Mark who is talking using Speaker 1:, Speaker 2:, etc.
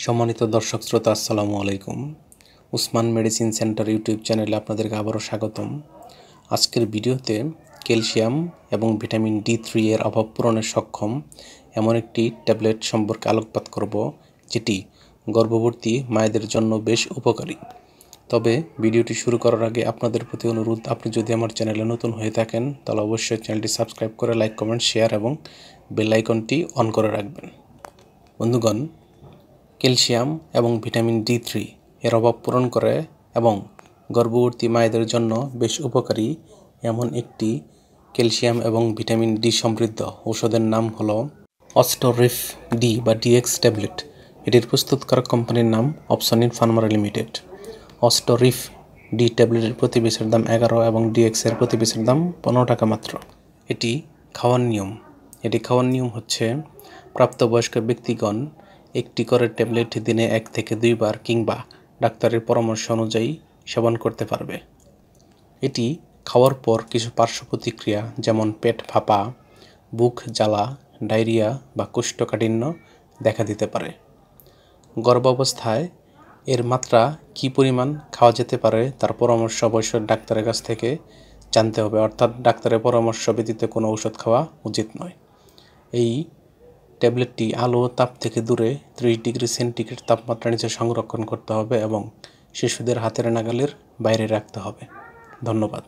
Speaker 1: সম্মানিত দর্শক শ্রোতা আসসালামু আলাইকুম। উসমান মেডিসিন সেন্টার ইউটিউব চ্যানেলে আপনাদেরকে আবারও স্বাগতম। আজকের ভিডিওতে ক্যালসিয়াম এবং ভিটামিন D3 এর অভাব পূরণে সক্ষম এমন একটি ট্যাবলেট সম্পর্কে আলোকপাত করব, যেটি গর্ভবতী মায়েদের জন্য বেশ উপকারী। তবে ভিডিওটি শুরু করার আগে আপনাদের প্রতি অনুরোধ, আপনি যদি আমার চ্যানেলে নতুন হয়ে থাকেন তাহলে অবশ্যই চ্যানেলটি সাবস্ক্রাইব করে লাইক, কমেন্ট, শেয়ার এবং বেল আইকনটি অন করে রাখবেন। বন্ধুগণ, ক্যালসিয়াম এবং ভিটামিন D3 এর অভাব পূরণ করে এবং গর্ভবতী মায়েদের জন্য বেশ উপকারী এমন একটি ক্যালসিয়াম এবং ভিটামিন D সমৃদ্ধ ঔষধের নাম হলো অস্টোরিফ ডি বা DX ট্যাবলেট। এটির প্রস্তুতকারক কোম্পানির নাম অপসনিন ফার্মা লিমিটেড। অস্টোরিফ ডি ট্যাবলেটের প্রতি পিসের দাম 11 এবং DX এর প্রতি পিসের দাম 15 টাকা মাত্র। এটি খাওয়ার নিয়ম হচ্ছে, প্রাপ্তবয়স্ক ব্যক্তিগণ একটি করে ট্যাবলেট দিনে 1 থেকে 2 বার কিংবা ডাক্তারের পরামর্শ অনুযায়ী সেবন করতে পারবে। এটি খাওয়ার পর কিছু পার্শ্ব প্রতিক্রিয়া যেমন পেট ফাঁপা, বুক জ্বালা, ডায়রিয়া বা কোষ্ঠকাঠিন্য দেখা দিতে পারে। গর্ভাবস্থায় এর মাত্রা কী পরিমাণ খাওয়া যেতে পারে তার পরামর্শ অবশ্যই ডাক্তারের কাছ থেকে জানতে হবে, অর্থাৎ ডাক্তারের পরামর্শ ব্যতীত কোনো ঔষধ খাওয়া উচিত নয়। এই ট্যাবলেটটি আলো ও তাপ থেকে দূরে 30 ডিগ্রি সেন্টিগ্রেড তাপমাত্রার নিচে সংরক্ষণ করতে হবে এবং শিশুদের হাতের নাগালের বাইরে রাখতে হবে। ধন্যবাদ।